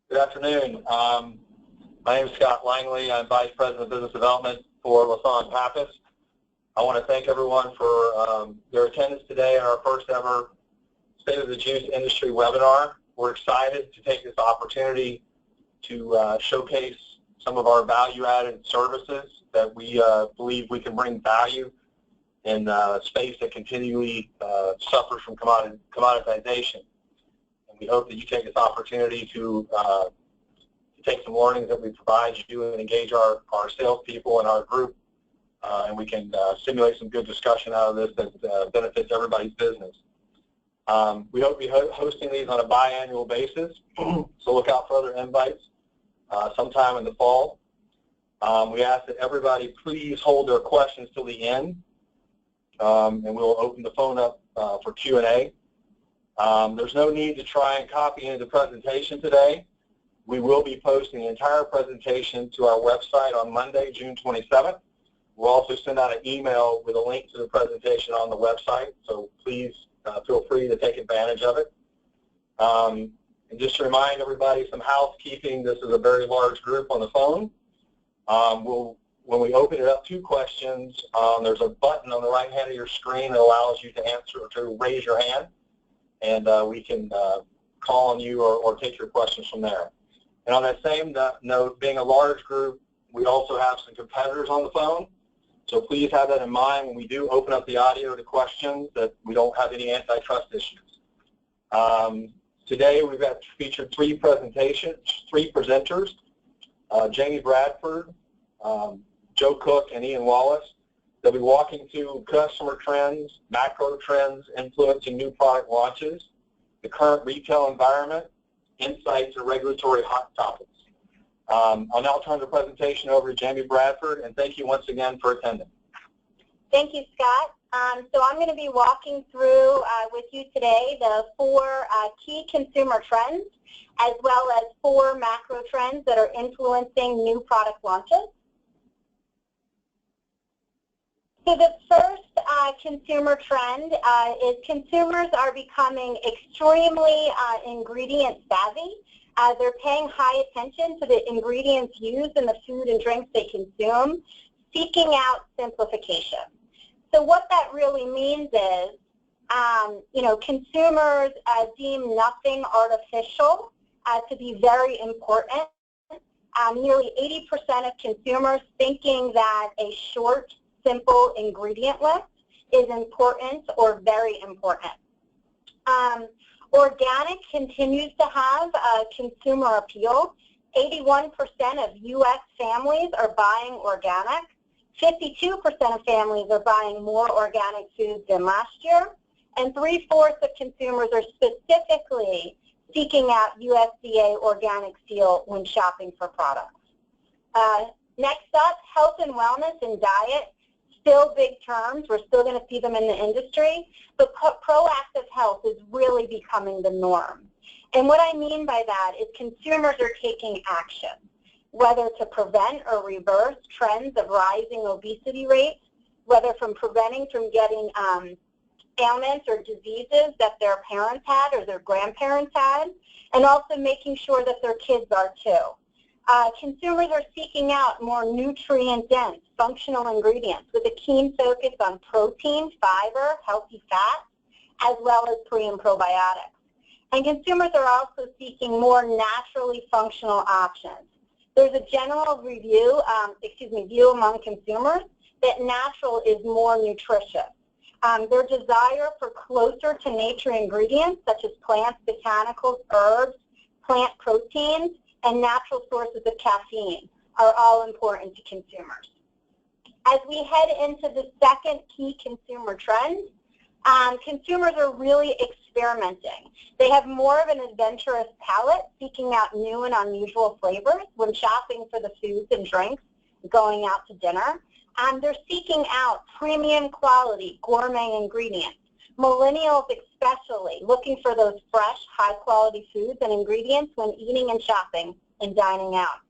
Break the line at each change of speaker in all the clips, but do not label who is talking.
Good afternoon. My name is Scott Langley. I'm Vice President of Business Development for Lassonde Pappas. I want to thank everyone for their attendance today at our first ever State of the Juice Industry webinar. We're excited to take this opportunity to showcase some of our value-added services that we believe we can bring value in a space that continually suffers from commoditization. And we hope that you take this opportunity to take some learnings that we provide you and engage our salespeople and our group, and we can simulate some good discussion out of this that benefits everybody's business. We hope to be hosting these on a biannual basis, so look out for other invites sometime in the fall. We ask that everybody please hold their questions till the end, and we'll open the phone up for Q&A. There's no need to try and copy into the presentation today. We will be posting the entire presentation to our website on Monday, June 27th. We'll also send out an email with a link to the presentation on the website, so please feel free to take advantage of it. And just to remind everybody, some housekeeping, this is a very large group on the phone. When we open it up to questions, there's a button on the right hand of your screen that allows you to answer, to raise your hand, and we can call on you or take your questions from there. And on that same note, being a large group, we also have some competitors on the phone, so please have that in mind when we do open up the audio to questions, that we don't have any antitrust issues. Today we've got featured three presenters, Jamie Bradford, Joe Cook, and Ian Wallace. They'll be walking through customer trends, macro trends influencing new product launches, the current retail environment, insights, and regulatory hot topics. I'll now turn the presentation over to Jamie Bradford, and thank you once again for attending.
Thank you, Scott. So I'm going to be walking through with you today the 4 key consumer trends, as well as 4 macro trends that are influencing new product launches. So the first consumer trend is consumers are becoming extremely ingredient savvy. They're paying high attention to the ingredients used in the food and drinks they consume, seeking out simplification. So what that really means is, consumers deem nothing artificial to be very important. Nearly 80% of consumers thinking that a short, simple ingredient list is important or very important. Organic continues to have consumer appeal. 81% of U.S. families are buying organic. 52% of families are buying more organic foods than last year. And 3/4 of consumers are specifically seeking out USDA organic seal when shopping for products. Next up, health and wellness and diet. Still big terms. We're still going to see them in the industry, but proactive health is really becoming the norm. And what I mean by that is consumers are taking action, whether to prevent or reverse trends of rising obesity rates, whether from preventing from getting ailments or diseases that their parents had or their grandparents had, and also making sure that their kids are too. Consumers are seeking out more nutrient-dense, functional ingredients with a keen focus on protein, fiber, healthy fats, as well as pre- and probiotics. And consumers are also seeking more naturally functional options. There's a general view among consumers that natural is more nutritious. Their desire for closer to nature ingredients, such as plants, botanicals, herbs, plant proteins, and natural sources of caffeine are all important to consumers. As we head into the second key consumer trend, consumers are really experimenting. They have more of an adventurous palate, seeking out new and unusual flavors when shopping for the foods and drinks, going out to dinner. They're seeking out premium quality, gourmet ingredients. Millennials especially, looking for those fresh, high-quality foods and ingredients when eating and shopping and dining out.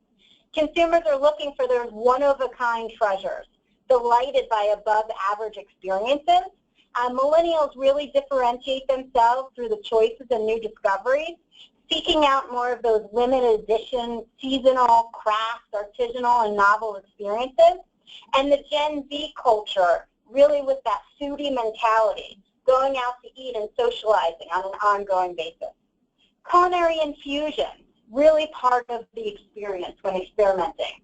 Consumers are looking for those one-of-a-kind treasures, delighted by above-average experiences. Millennials really differentiate themselves through the choices and new discoveries, seeking out more of those limited edition, seasonal, craft, artisanal, and novel experiences. And the Gen Z culture, really with that foodie mentality, going out to eat and socializing on an ongoing basis. Culinary infusion, really part of the experience when experimenting.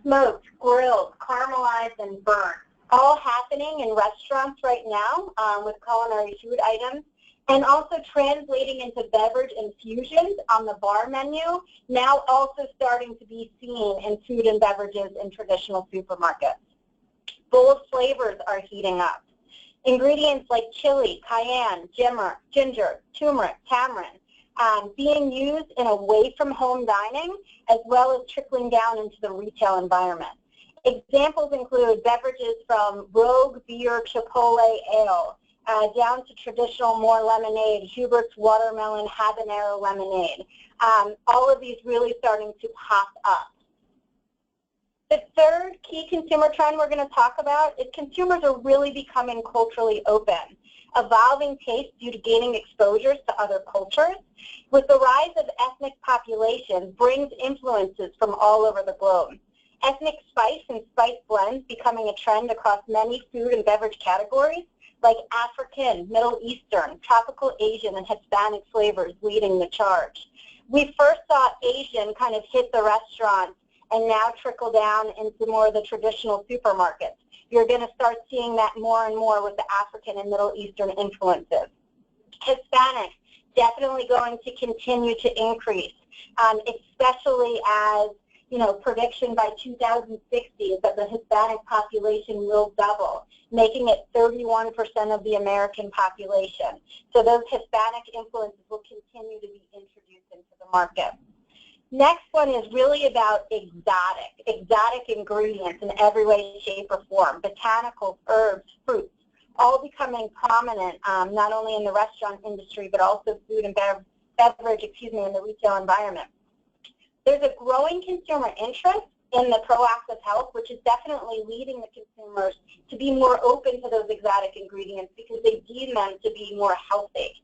Smoked, grilled, caramelized, and burnt, all happening in restaurants right now with culinary food items, and also translating into beverage infusions on the bar menu, now also starting to be seen in food and beverages in traditional supermarkets. Bold flavors are heating up. Ingredients like chili, cayenne, ginger, turmeric, tamarind, being used in away-from-home dining as well as trickling down into the retail environment. Examples include beverages from Rogue Beer Chipotle Ale, down to traditional more lemonade, Hubert's Watermelon Habanero Lemonade. All of these really starting to pop up. The third key consumer trend we're going to talk about is consumers are really becoming culturally open. Evolving tastes due to gaining exposures to other cultures. With the rise of ethnic populations brings influences from all over the globe. Ethnic spice and spice blends becoming a trend across many food and beverage categories, like African, Middle Eastern, tropical Asian, and Hispanic flavors leading the charge. We first saw Asian kind of hit the restaurants and now trickle down into more of the traditional supermarkets. You're going to start seeing that more and more with the African and Middle Eastern influences. Hispanic, definitely going to continue to increase, especially as, you know, prediction by 2060 is that the Hispanic population will double, making it 31% of the American population. So those Hispanic influences will continue to be introduced into the market. Next one is really about exotic ingredients in every way, shape, or form, botanicals, herbs, fruits, all becoming prominent not only in the restaurant industry but also food and beverage, in the retail environment. There's a growing consumer interest in the proactive health, which is definitely leading the consumers to be more open to those exotic ingredients because they deem them to be more healthy.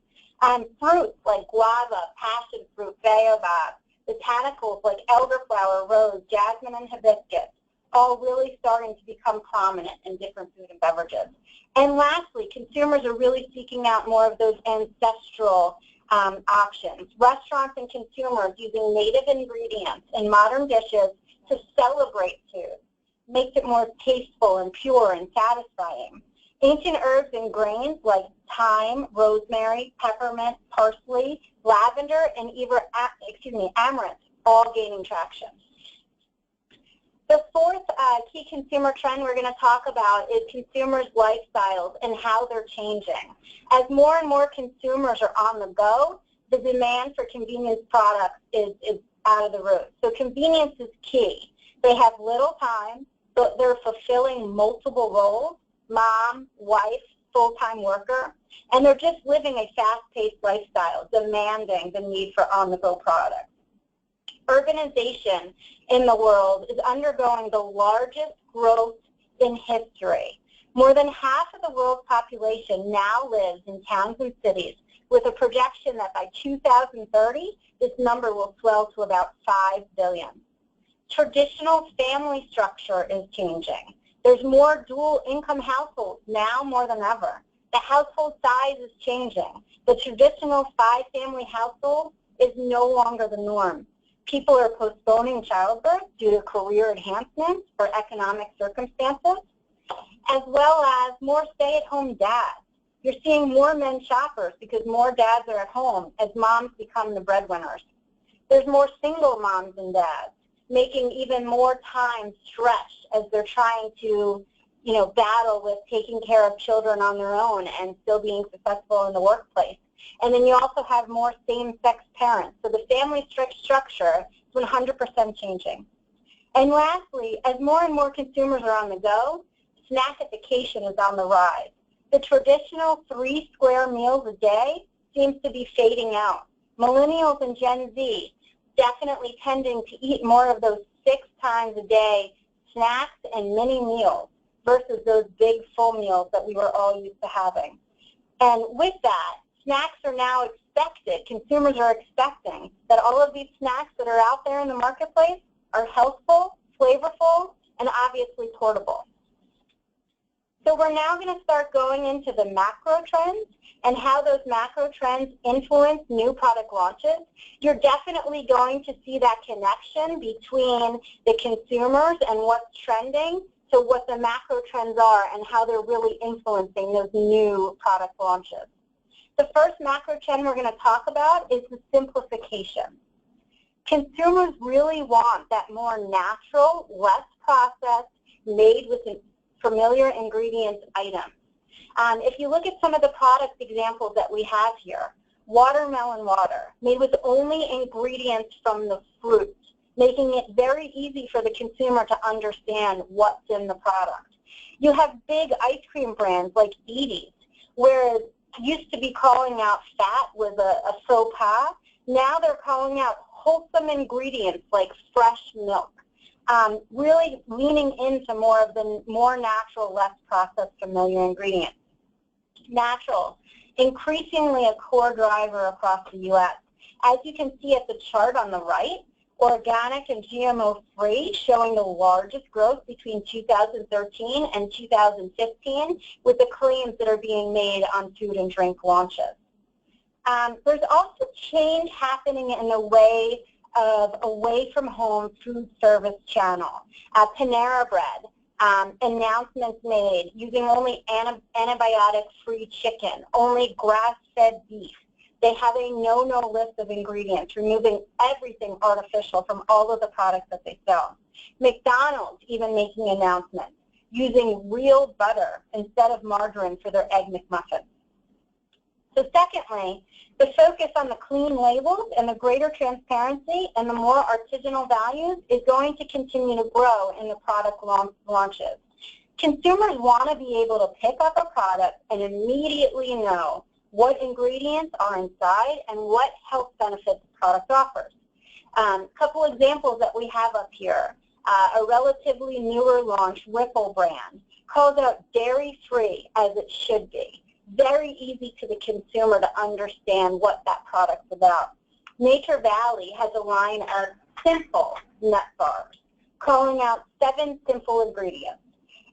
Fruits like guava, passion fruit, baobab, botanicals like elderflower, rose, jasmine, and hibiscus, all really starting to become prominent in different food and beverages. And lastly, consumers are really seeking out more of those ancestral options. Restaurants and consumers using native ingredients in modern dishes to celebrate food, makes it more tasteful and pure and satisfying. Ancient herbs and grains like thyme, rosemary, peppermint, parsley, lavender, and even amaranth, all gaining traction. The fourth key consumer trend we're going to talk about is consumers' lifestyles and how they're changing. As more and more consumers are on the go, the demand for convenience products is out of the roof. So convenience is key. They have little time, but they're fulfilling multiple roles, mom, wife, full-time worker, and they're just living a fast-paced lifestyle, demanding the need for on-the-go products. Urbanization in the world is undergoing the largest growth in history. More than half of the world's population now lives in towns and cities, with a projection that by 2030, this number will swell to about 5 billion. Traditional family structure is changing. There's more dual-income households now more than ever. The household size is changing. The traditional 5-family household is no longer the norm. People are postponing childbirth due to career enhancements or economic circumstances, as well as more stay-at-home dads. You're seeing more men shoppers because more dads are at home as moms become the breadwinners. There's more single moms and dads, making even more time stretched as they're trying to, battle with taking care of children on their own and still being successful in the workplace. And then you also have more same-sex parents. So the family structure is 100% changing. And lastly, as more and more consumers are on the go, snackification is on the rise. The traditional 3 square meals a day seems to be fading out. Millennials and Gen Z definitely tending to eat more of those 6 times a day snacks and mini meals versus those big full meals that we were all used to having. And with that, snacks are now expected, consumers are expecting that all of these snacks that are out there in the marketplace are healthful, flavorful, and obviously portable. So we're now going to start going into the macro trends and how those macro trends influence new product launches. You're definitely going to see that connection between the consumers and what's trending to what the macro trends are and how they're really influencing those new product launches. The first macro trend we're going to talk about is the simplification. Consumers really want that more natural, less processed, made with familiar ingredients item. If you look at some of the product examples that we have here, watermelon water, made with only ingredients from the fruit, making it very easy for the consumer to understand what's in the product. You have big ice cream brands like Edie's, whereas used to be calling out fat was a faux pas. Now they're calling out wholesome ingredients like fresh milk. Really leaning into more of the more natural, less processed, familiar ingredients. Natural, increasingly a core driver across the U.S. As you can see at the chart on the right, organic and GMO-free showing the largest growth between 2013 and 2015 with the claims that are being made on food and drink launches. There's also change happening in the way of away-from-home food service channel. Panera Bread, announcements made using only antibiotic-free chicken, only grass-fed beef. They have a no-no list of ingredients, removing everything artificial from all of the products that they sell. McDonald's even making announcements, using real butter instead of margarine for their Egg McMuffins. So secondly, the focus on the clean labels and the greater transparency and the more artisanal values is going to continue to grow in the product launches. Consumers want to be able to pick up a product and immediately know what ingredients are inside and what health benefits the product offers. A couple examples that we have up here. A relatively newer launch, Ripple brand, calls out dairy-free as it should be. Very easy to the consumer to understand what that product's about. Nature Valley has a line of simple nut bars, calling out 7 simple ingredients.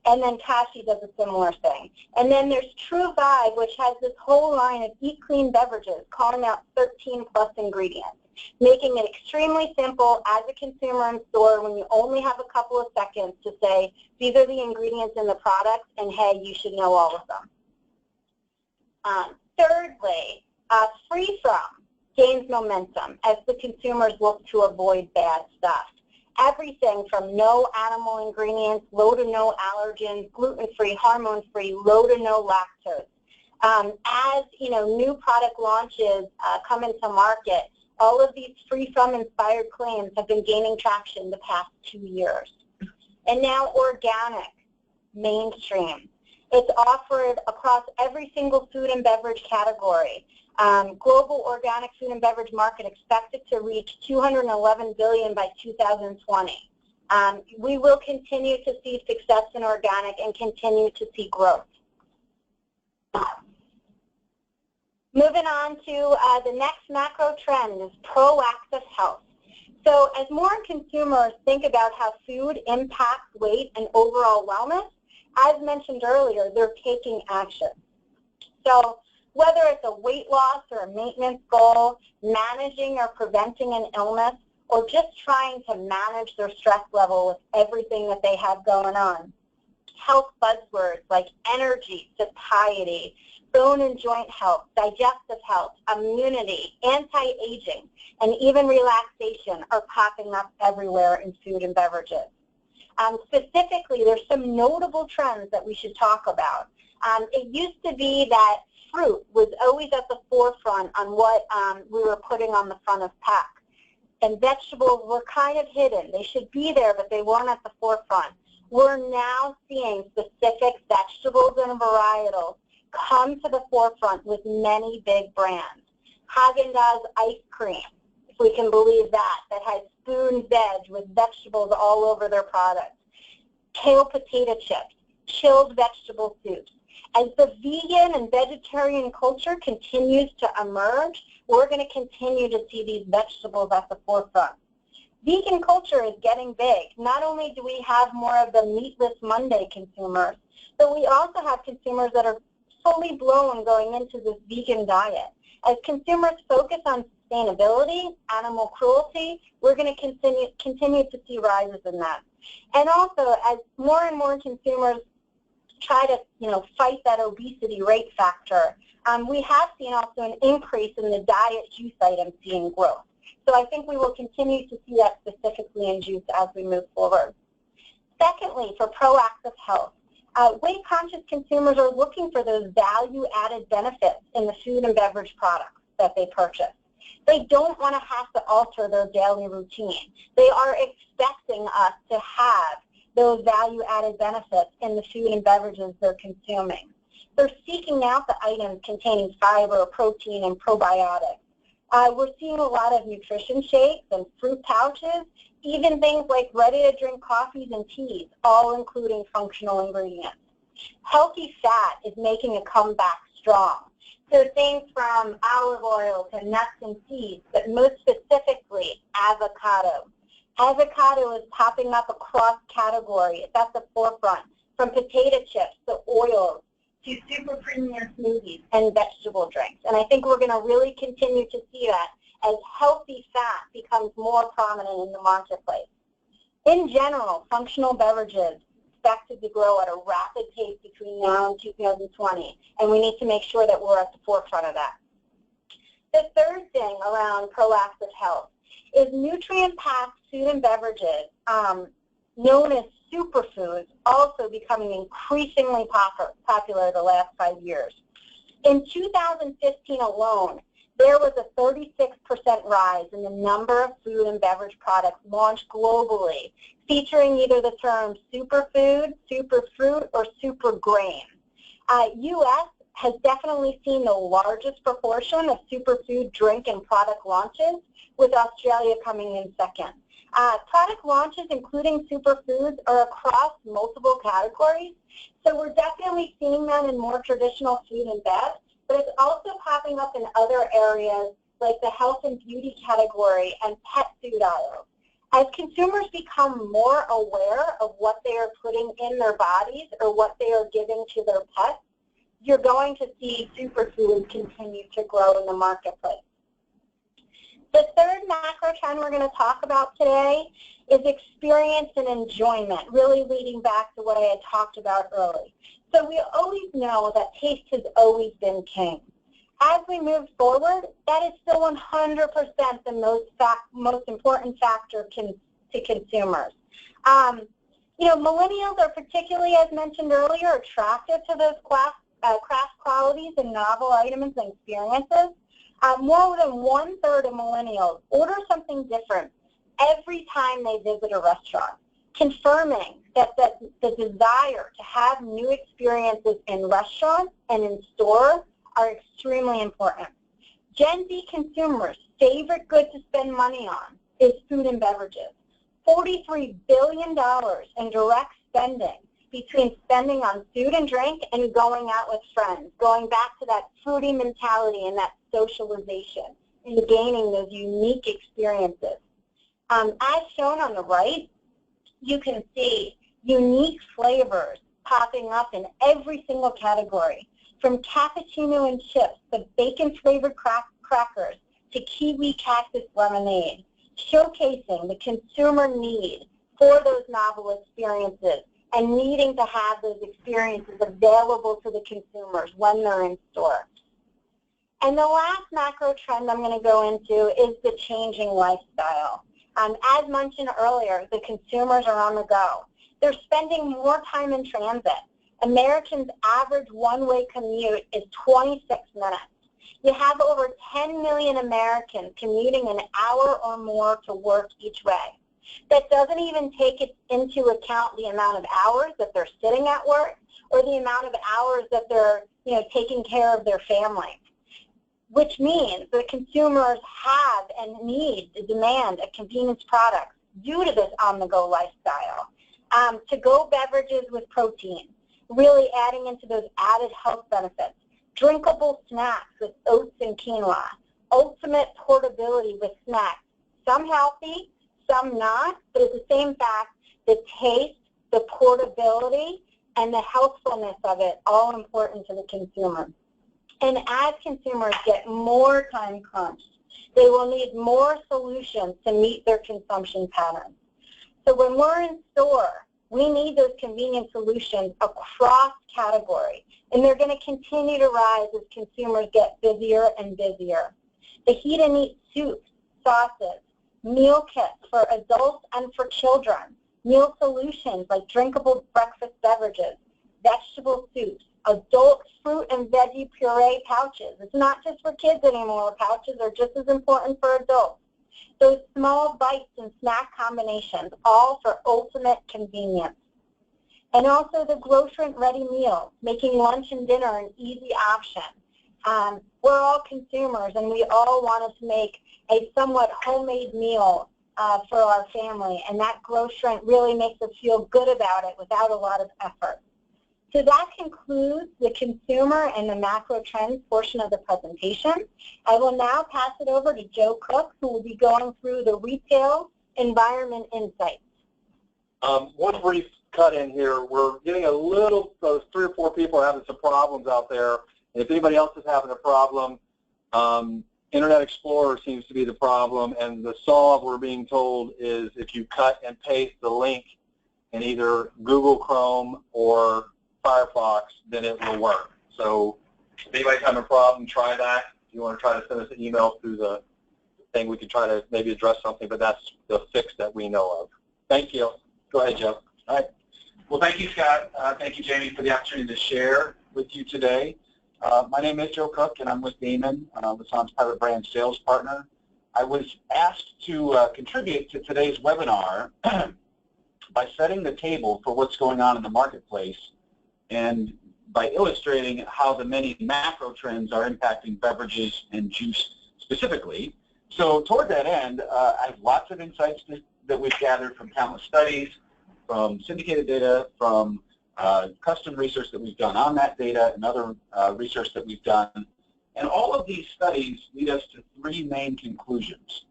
And then Kashi does a similar thing. And then there's True Vibe, which has this whole line of Eat Clean beverages, calling out 13+ ingredients, making it extremely simple as a consumer in store when you only have a couple of seconds to say, these are the ingredients in the products, and hey, you should know all of them. Thirdly, free from gains momentum as the consumers look to avoid bad stuff. Everything from no animal ingredients, low to no allergens, gluten-free, hormone-free, low to no lactose. As new product launches come into market, all of these free from inspired claims have been gaining traction the past 2 years. And now organic, mainstream. It's offered across every single food and beverage category. Global organic food and beverage market expected to reach $211 billion by 2020. We will continue to see success in organic and continue to see growth. Moving on to the next macro trend is proactive health. So as more consumers think about how food impacts weight and overall wellness, as mentioned earlier, they're taking action. So whether it's a weight loss or a maintenance goal, managing or preventing an illness, or just trying to manage their stress level with everything that they have going on. Health buzzwords like energy, satiety, bone and joint health, digestive health, immunity, anti-aging, and even relaxation are popping up everywhere in food and beverages. Specifically, there's some notable trends that we should talk about. It used to be that fruit was always at the forefront on what we were putting on the front of pack. And vegetables were kind of hidden. They should be there, but they weren't at the forefront. We're now seeing specific vegetables and varietals come to the forefront with many big brands. Haagen-Dazs ice cream, if we can believe that has spoon veg with vegetables all over their products. Kale potato chips, chilled vegetable soups. As the vegan and vegetarian culture continues to emerge, we're going to continue to see these vegetables at the forefront. Vegan culture is getting big. Not only do we have more of the meatless Monday consumers, but we also have consumers that are fully blown going into this vegan diet. As consumers focus on sustainability, animal cruelty, we're going to continue to see rises in that. And also, as more and more consumers try to, fight that obesity rate factor, we have seen also an increase in the diet juice items seeing growth. So I think we will continue to see that specifically in juice as we move forward. Secondly, for proactive health, weight-conscious consumers are looking for those value-added benefits in the food and beverage products that they purchase. They don't want to have to alter their daily routine. They are expecting us to have those value-added benefits in the food and beverages they're consuming. They're seeking out the items containing fiber, protein, and probiotics. We're seeing a lot of nutrition shakes and fruit pouches, even things like ready-to-drink coffees and teas, all including functional ingredients. Healthy fat is making a comeback strong. So things from olive oil to nuts and seeds, but most specifically avocado. Avocado is popping up across categories. It's at the forefront, from potato chips to oils to super premium smoothies and vegetable drinks. And I think we're going to really continue to see that as healthy fat becomes more prominent in the marketplace. In general, functional beverages expected to grow at a rapid pace between now and 2020, and we need to make sure that we're at the forefront of that. The third thing around proactive health is nutrient-packed food and beverages, known as superfoods, also becoming increasingly popular the last 5 years. In 2015 alone, there was a 36% rise in the number of food and beverage products launched globally, featuring either the term superfood, superfruit, or super grain. U.S. has definitely seen the largest proportion of superfood drink and product launches, with Australia coming in second. Product launches, including superfoods, are across multiple categories, so we're definitely seeing them in more traditional food and bev, but it's also popping up in other areas like the health and beauty category and pet food aisles. As consumers become more aware of what they are putting in their bodies or what they are giving to their pets, you're going to see superfoods continue to grow in the marketplace. The third macro trend we're going to talk about today is experience and enjoyment, really leading back to what I had talked about early. So we always know that taste has always been king. As we move forward, that is still 100% the most important factor to consumers. Millennials are particularly, as mentioned earlier, attracted to those craft qualities and novel items and experiences. More than 1/3 of millennials order something different every time they visit a restaurant, confirming that the desire to have new experiences in restaurants and in stores are extremely important. Gen Z consumers' favorite good to spend money on is food and beverages. $43 billion in direct spending between spending on food and drink and going out with friends, going back to that foodie mentality and that socialization and gaining those unique experiences. As shown on the right, you can see unique flavors popping up in every single category, from cappuccino and chips to bacon-flavored crackers to kiwi cactus lemonade, showcasing the consumer need for those novel experiences and needing to have those experiences available to the consumers when they're in store. And the last macro trend I'm going to go into is the changing lifestyle. As mentioned earlier, the consumers are on the go. They're spending more time in transit. Americans' average one-way commute is 26 minutes. You have over 10 million Americans commuting an hour or more to work each way. That doesn't even take into account the amount of hours that they're sitting at work or the amount of hours that they're taking care of their family, which means that consumers have and need to demand a convenience product due to this on-the-go lifestyle. To-go beverages with protein. really adding into those added health benefits. Drinkable snacks with oats and quinoa. Ultimate portability with snacks. Some healthy, some not, but it's the same fact, the taste, the portability, and the healthfulness of it, all important to the consumer. And as consumers get more time crunched, they will need more solutions to meet their consumption patterns. So when we're in store, we need those convenient solutions across category, and they're going to continue to rise as consumers get busier and busier. The heat and eat soups, sauces, meal kits for adults and for children, meal solutions like drinkable breakfast beverages, vegetable soups, adult fruit and veggie puree pouches. It's not just for kids anymore. Pouches are just as important for adults. Those small bites and snack combinations, all for ultimate convenience. And also the grocery-ready meals, making lunch and dinner an easy option. We're all consumers, and we all want to make a somewhat homemade meal for our family, and that grocery really makes us feel good about it without a lot of effort. So that concludes the consumer and the macro trends portion of the presentation. I will now pass it over to Joe Cook, who will be going through the retail environment insights.
One brief cut in here. We're getting a little, 3 or 4 people are having some problems out there. And if anybody else is having a problem, Internet Explorer seems to be the problem, and the solve, we're being told, is if you cut and paste the link in either Google Chrome or Firefox, then it will work. So if anybody's having a problem, try that. If you want to try to send us an email through the thing, we can try to maybe address something, but that's the fix that we know of. Thank you. Go ahead, Joe.
All right. Well, thank you, Scott. Thank you, Jamie, for the opportunity to share with you today. My name is Joe Cook, and I'm with Damon, Lassonde's private brand sales partner. I was asked to contribute to today's webinar by setting the table for what's going on in the marketplace and by illustrating how the many macro trends are impacting beverages and juice specifically. So toward that end, I have lots of insights that we've gathered from countless studies, from syndicated data, from custom research that we've done on that data, and other research that we've done. And all of these studies lead us to 3 main conclusions.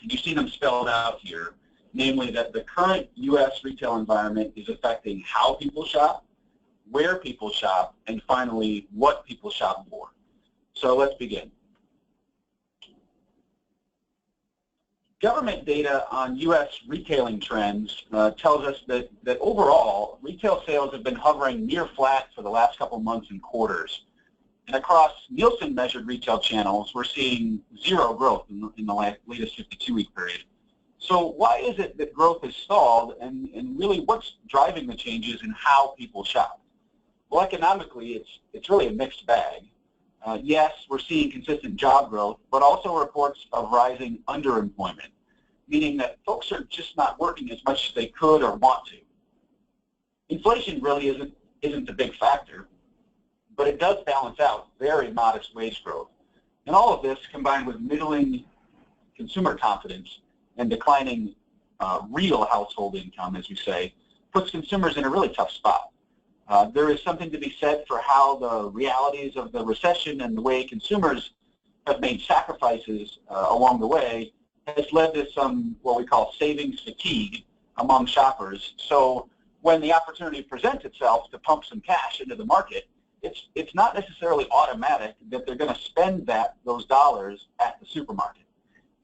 And you see them spelled out here, namely that the current U.S. retail environment is affecting how people shop, where people shop, and finally, what people shop for. So let's begin. Government data on U.S. retailing trends tells us that overall, retail sales have been hovering near flat for the last couple months and quarters. And across Nielsen-measured retail channels, we're seeing 0 growth in the latest 52-week period. So why is it that growth has stalled, and really what's driving the changes in how people shop? Well, economically, it's really a mixed bag. Yes, we're seeing consistent job growth, but also reports of rising underemployment, meaning that folks are just not working as much as they could or want to. Inflation really isn't the big factor, but it does balance out very modest wage growth. And all of this, combined with middling consumer confidence and declining real household income, as we say, puts consumers in a really tough spot. There is something to be said for how the realities of the recession and the way consumers have made sacrifices along the way has led to some what we call savings fatigue among shoppers. So when the opportunity presents itself to pump some cash into the market, it's not necessarily automatic that they're going to spend those dollars at the supermarket.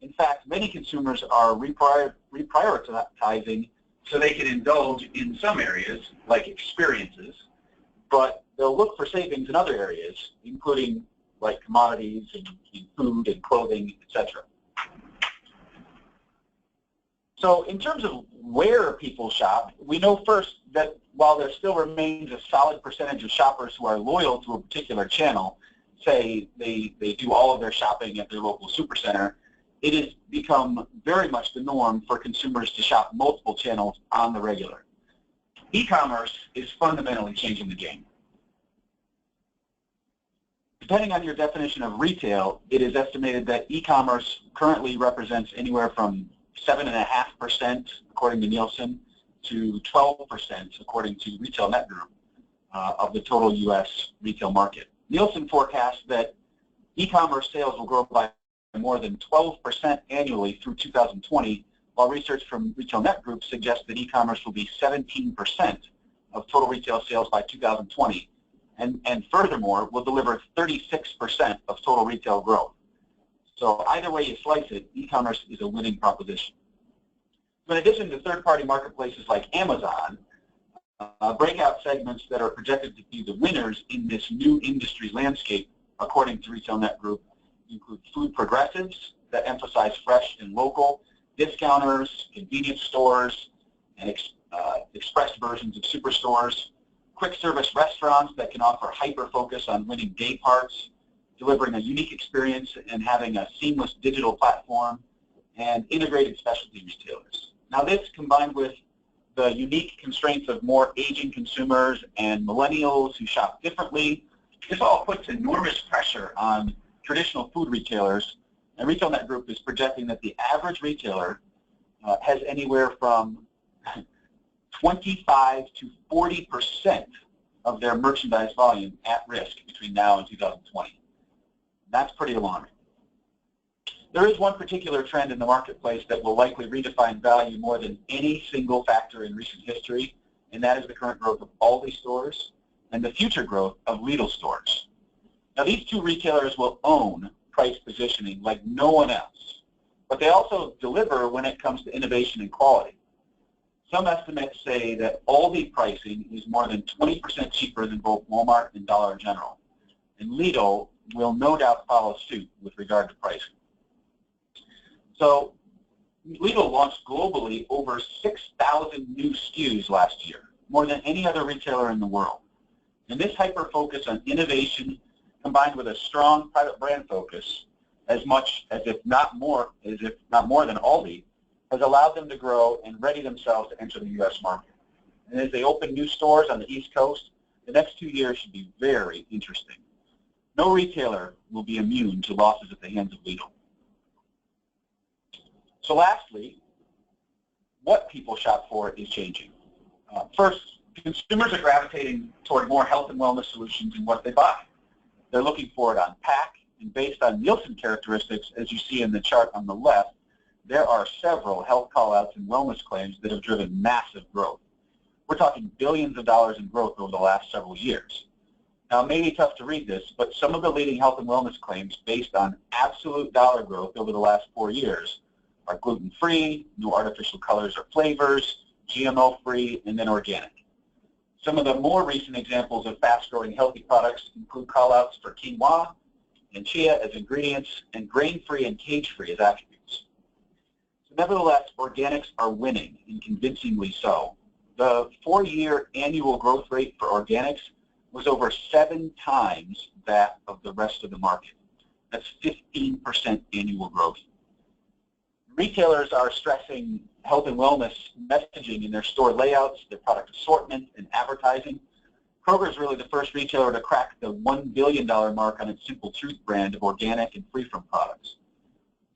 In fact, many consumers are reprioritizing so they can indulge in some areas, like experiences, but they'll look for savings in other areas, including like commodities and food and clothing, etc. So in terms of where people shop, we know first that while there still remains a solid percentage of shoppers who are loyal to a particular channel, say they do all of their shopping at their local supercenter, it has become very much the norm for consumers to shop multiple channels on the regular. E-commerce is fundamentally changing the game. Depending on your definition of retail, it is estimated that e-commerce currently represents anywhere from 7.5%, according to Nielsen, to 12%, according to Retail Net Group, of the total U.S. retail market. Nielsen forecasts that e-commerce sales will grow by more than 12% annually through 2020, while research from Retail Net Group suggests that e-commerce will be 17% of total retail sales by 2020, and furthermore, will deliver 36% of total retail growth. So either way you slice it, e-commerce is a winning proposition. So in addition to third-party marketplaces like Amazon, breakout segments that are projected to be the winners in this new industry landscape, according to Retail Net Group, include food progressives that emphasize fresh and local, discounters, convenience stores, and express versions of superstores, quick service restaurants that can offer hyper-focus on winning day parts, delivering a unique experience and having a seamless digital platform, and integrated specialty retailers. Now this, combined with the unique constraints of more aging consumers and millennials who shop differently, this all puts enormous pressure on traditional food retailers, and Retail Net Group is projecting that the average retailer has anywhere from 25 to 40% of their merchandise volume at risk between now and 2020. That's pretty alarming. There is one particular trend in the marketplace that will likely redefine value more than any single factor in recent history, and that is the current growth of Aldi stores and the future growth of Lidl stores. Now these two retailers will own price positioning like no one else, but they also deliver when it comes to innovation and quality. Some estimates say that Aldi pricing is more than 20% cheaper than both Walmart and Dollar General, and Lidl will no doubt follow suit with regard to pricing. So Lidl launched globally over 6,000 new SKUs last year, more than any other retailer in the world. And this hyper-focus on innovation, combined with a strong private brand focus, as much as if not more than Aldi, has allowed them to grow and ready themselves to enter the U.S. market. And as they open new stores on the East Coast, the next 2 years should be very interesting. No retailer will be immune to losses at the hands of Lidl. So lastly, what people shop for is changing. First, consumers are gravitating toward more health and wellness solutions in what they buy. They're looking for it on pack, and based on Nielsen characteristics, as you see in the chart on the left, there are several health callouts and wellness claims that have driven massive growth. We're talking billions of dollars in growth over the last several years. Now, it may be tough to read this, but some of the leading health and wellness claims based on absolute dollar growth over the last 4 years are gluten-free, no artificial colors or flavors, GMO-free, and then organic. Some of the more recent examples of fast-growing healthy products include call-outs for quinoa and chia as ingredients, and grain-free and cage-free as attributes. So nevertheless, organics are winning, and convincingly so. The 4-year annual growth rate for organics was over 7 times that of the rest of the market. That's 15% annual growth. Retailers are stressing health and wellness messaging in their store layouts, their product assortment, and advertising. Kroger is really the first retailer to crack the $1 billion mark on its Simple Truth brand of organic and free-from products.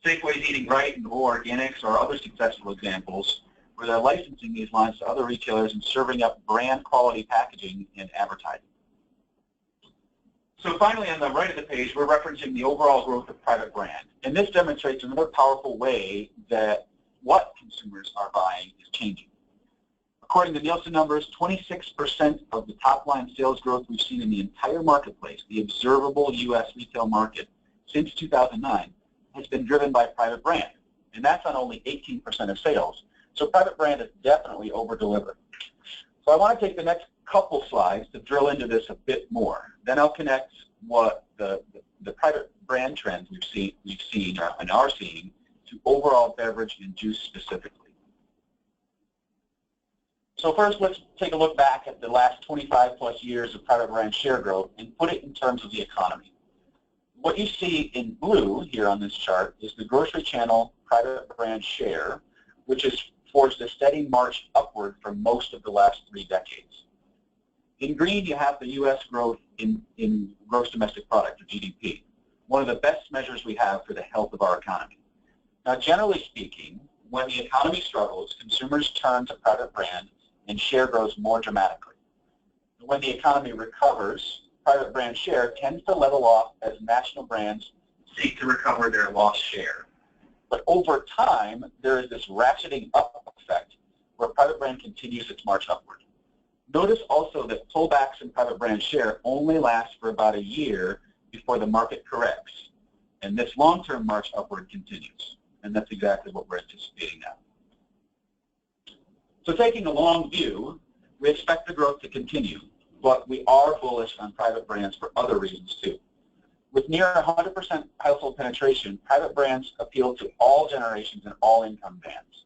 Safeway's Eating Right and Raw Organics are other successful examples where they're licensing these lines to other retailers and serving up brand quality packaging and advertising. So finally, on the right of the page, we're referencing the overall growth of private brand. And this demonstrates another powerful way that what consumers are buying is changing. According to Nielsen numbers, 26% of the top-line sales growth we've seen in the entire marketplace, the observable U.S. retail market, since 2009, has been driven by private brand. And that's on only 18% of sales. So private brand has definitely over-delivered. So I want to take the next couple slides to drill into this a bit more. Then I'll connect what the private brand trends we've seen and are seeing to overall beverage and juice specifically. So first, let's take a look back at the last 25 plus years of private brand share growth and put it in terms of the economy. What you see in blue here on this chart is the grocery channel private brand share, which has forged a steady march upward for most of the last 3 decades. In green, you have the U.S. growth in gross domestic product, or GDP, one of the best measures we have for the health of our economy. Now, generally speaking, when the economy struggles, consumers turn to private brand and share grows more dramatically. When the economy recovers, private brand share tends to level off as national brands seek to recover their lost share. But over time, there is this ratcheting up effect where private brand continues its march upward. Notice also that pullbacks in private brand share only last for about a year before the market corrects, and this long-term march upward continues, and that's exactly what we're anticipating now. So taking a long view, we expect the growth to continue, but we are bullish on private brands for other reasons too. With near 100% household penetration, private brands appeal to all generations and all income bands.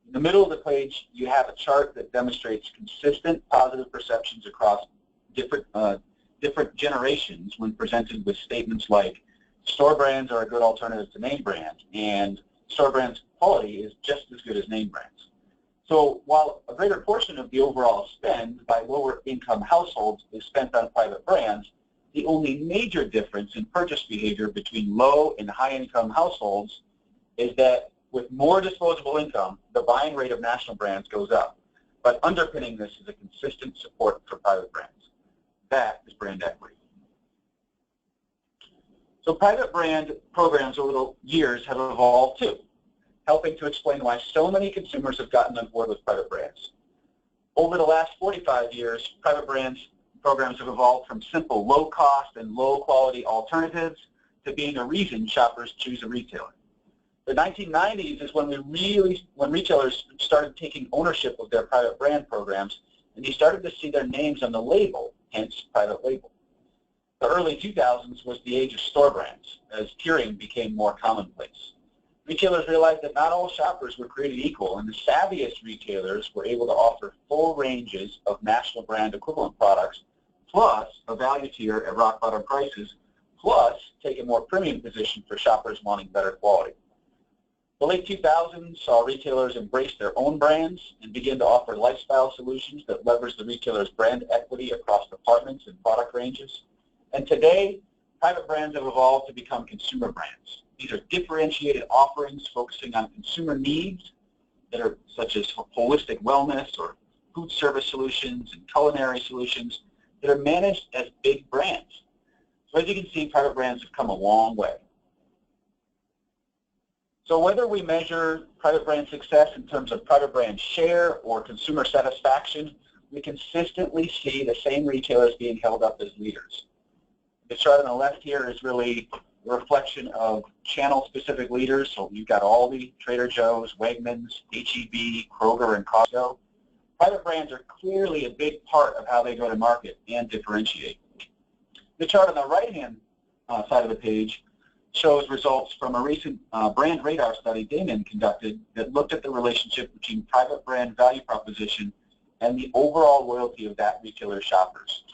In the middle of the page, you have a chart that demonstrates consistent positive perceptions across different generations when presented with statements like, store brands are a good alternative to name brands, and store brands' quality is just as good as name brands. So while a greater portion of the overall spend by lower income households is spent on private brands, the only major difference in purchase behavior between low and high income households is that with more disposable income, the buying rate of national brands goes up. But underpinning this is a consistent support for private brands. That is brand equity. So private brand programs over the years have evolved too, helping to explain why so many consumers have gotten on board with private brands. Over the last 45 years, private brands programs have evolved from simple low-cost and low-quality alternatives to being a reason shoppers choose a retailer. The 1990s is when retailers started taking ownership of their private brand programs, and you started to see their names on the label, hence private label. The early 2000s was the age of store brands, as tiering became more commonplace. Retailers realized that not all shoppers were created equal, and the savviest retailers were able to offer full ranges of national brand equivalent products, plus a value tier at rock bottom prices, plus take a more premium position for shoppers wanting better quality. The late 2000s saw retailers embrace their own brands and begin to offer lifestyle solutions that leverage the retailer's brand equity across departments and product ranges. And today, private brands have evolved to become consumer brands. These are differentiated offerings focusing on consumer needs that are such as holistic wellness or food service solutions and culinary solutions that are managed as big brands. So as you can see, private brands have come a long way. So whether we measure private brand success in terms of private brand share or consumer satisfaction, we consistently see the same retailers being held up as leaders. The chart on the left here is really a reflection of channel-specific leaders. So you've got Aldi, Trader Joe's, Wegmans, H-E-B, Kroger, and Costco. Private brands are clearly a big part of how they go to market and differentiate. The chart on the right-hand side of the page shows results from a recent brand radar study Damon conducted that looked at the relationship between private brand value proposition and the overall loyalty of that retailer's shoppers.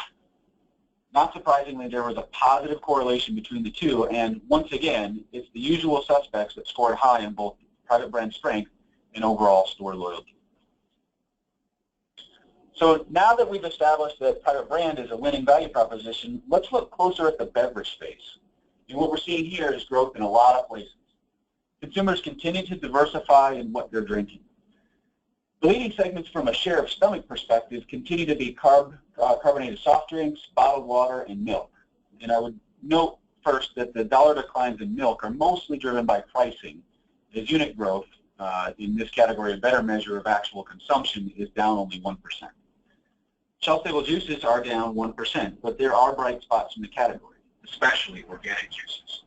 Not surprisingly, there was a positive correlation between the two, and once again, it's the usual suspects that scored high in both private brand strength and overall store loyalty. So now that we've established that private brand is a winning value proposition, let's look closer at the beverage space. And what we're seeing here is growth in a lot of places. Consumers continue to diversify in what they're drinking. The leading segments from a share of stomach perspective continue to be carbonated soft drinks, bottled water, and milk. And I would note first that the dollar declines in milk are mostly driven by pricing, as unit growth in this category, a better measure of actual consumption, is down only 1%. Shelf-stable juices are down 1%, but there are bright spots in the category, especially organic juices.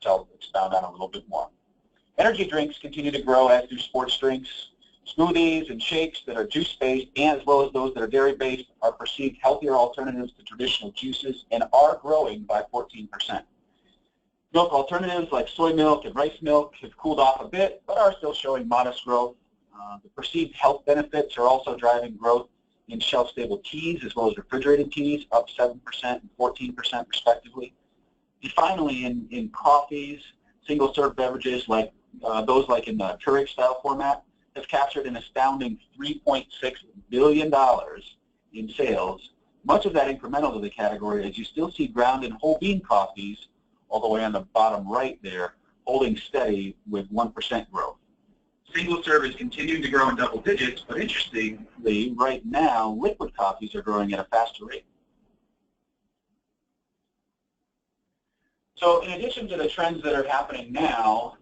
So it's down a little bit more. Energy drinks continue to grow, as do sports drinks. Smoothies and shakes that are juice-based, and as well as those that are dairy-based, are perceived healthier alternatives to traditional juices and are growing by 14%. Milk alternatives like soy milk and rice milk have cooled off a bit, but are still showing modest growth. The perceived health benefits are also driving growth in shelf-stable teas as well as refrigerated teas, up 7% and 14% respectively. And finally, in coffees, single-serve beverages like those like in the Keurig-style format have captured an astounding $3.6 billion in sales. Much of that incremental to the category, as you still see ground and whole bean coffees, all the way on the bottom right there, holding steady with 1% growth. Single serve is continuing to grow in double digits, but interestingly, right now, liquid coffees are growing at a faster rate. So in addition to the trends that are happening now,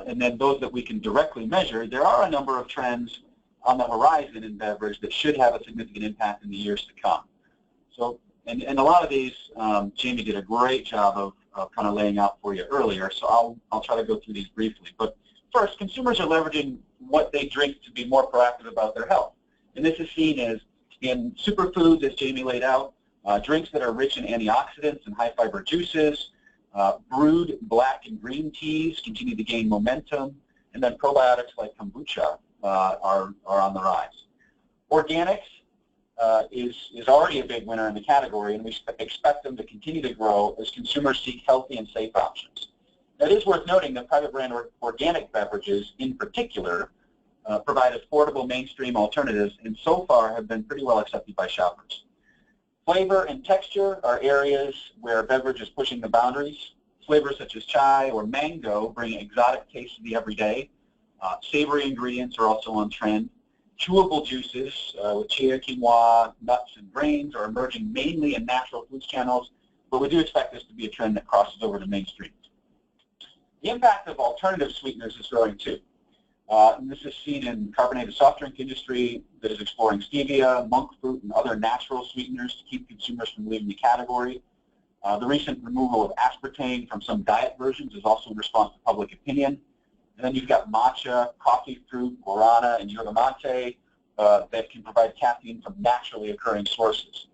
and then those that we can directly measure, there are a number of trends on the horizon in beverage that should have a significant impact in the years to come. So, and a lot of these, Jamie did a great job of kind of laying out for you earlier, so I'll try to go through these briefly. But first, consumers are leveraging what they drink to be more proactive about their health. And this is seen as in superfoods, as Jamie laid out, drinks that are rich in antioxidants and high-fiber juices, brewed black and green teas continue to gain momentum, and then probiotics like kombucha are on the rise. Organics is already a big winner in the category, and we expect them to continue to grow as consumers seek healthy and safe options. It is worth noting that private brand organic beverages in particular provide affordable mainstream alternatives and so far have been pretty well accepted by shoppers. Flavor and texture are areas where beverage is pushing the boundaries. Flavors such as chai or mango bring exotic taste to the everyday. Savory ingredients are also on trend. Chewable juices with chia, quinoa, nuts, and grains are emerging mainly in natural foods channels, but we do expect this to be a trend that crosses over to mainstream. The impact of alternative sweeteners is growing too. And this is seen in the carbonated soft drink industry that is exploring stevia, monk fruit, and other natural sweeteners to keep consumers from leaving the category. The recent removal of aspartame from some diet versions is also in response to public opinion. And then you've got matcha, coffee fruit, guarana, and yerba mate that can provide caffeine from naturally occurring sources.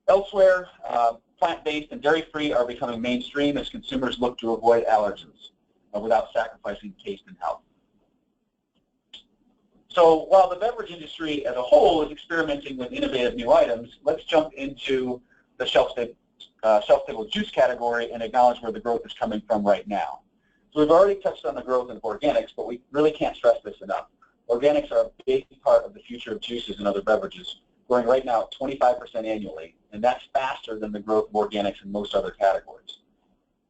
Elsewhere, plant-based and dairy-free are becoming mainstream as consumers look to avoid allergens without sacrificing taste and health. So while the beverage industry as a whole is experimenting with innovative new items, let's jump into the shelf-stable juice category and acknowledge where the growth is coming from right now. So we've already touched on the growth in organics, but we really can't stress this enough. Organics are a big part of the future of juices and other beverages, growing right now at 25% annually, and that's faster than the growth of organics in most other categories.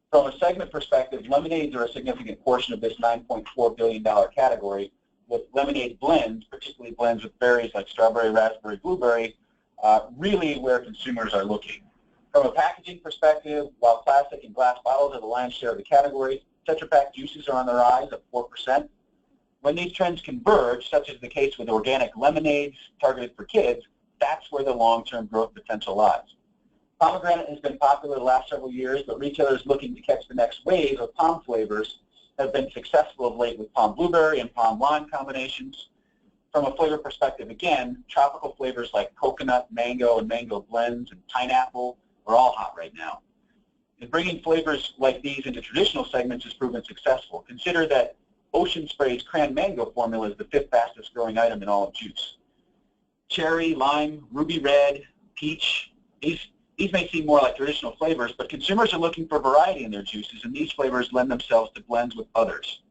From a segment perspective, lemonades are a significant portion of this $9.4 billion category, with lemonade blends, particularly blends with berries like strawberry, raspberry, blueberry, really where consumers are looking. From a packaging perspective, while plastic and glass bottles are the lion's share of the category, Tetra Pak juices are on the rise at 4%. When these trends converge, such as the case with organic lemonades targeted for kids, that's where the long-term growth potential lies. Pomegranate has been popular the last several years, but retailers looking to catch the next wave of POM flavors have been successful of late with POM blueberry and POM lime combinations. From a flavor perspective, again, tropical flavors like coconut, mango, and mango blends, and pineapple are all hot right now. And bringing flavors like these into traditional segments has proven successful. Consider that Ocean Spray's cran mango formula is the 5th fastest growing item in all of juice. Cherry, lime, ruby red, peach, these may seem more like traditional flavors, but consumers are looking for variety in their juices, and these flavors lend themselves to blends with others.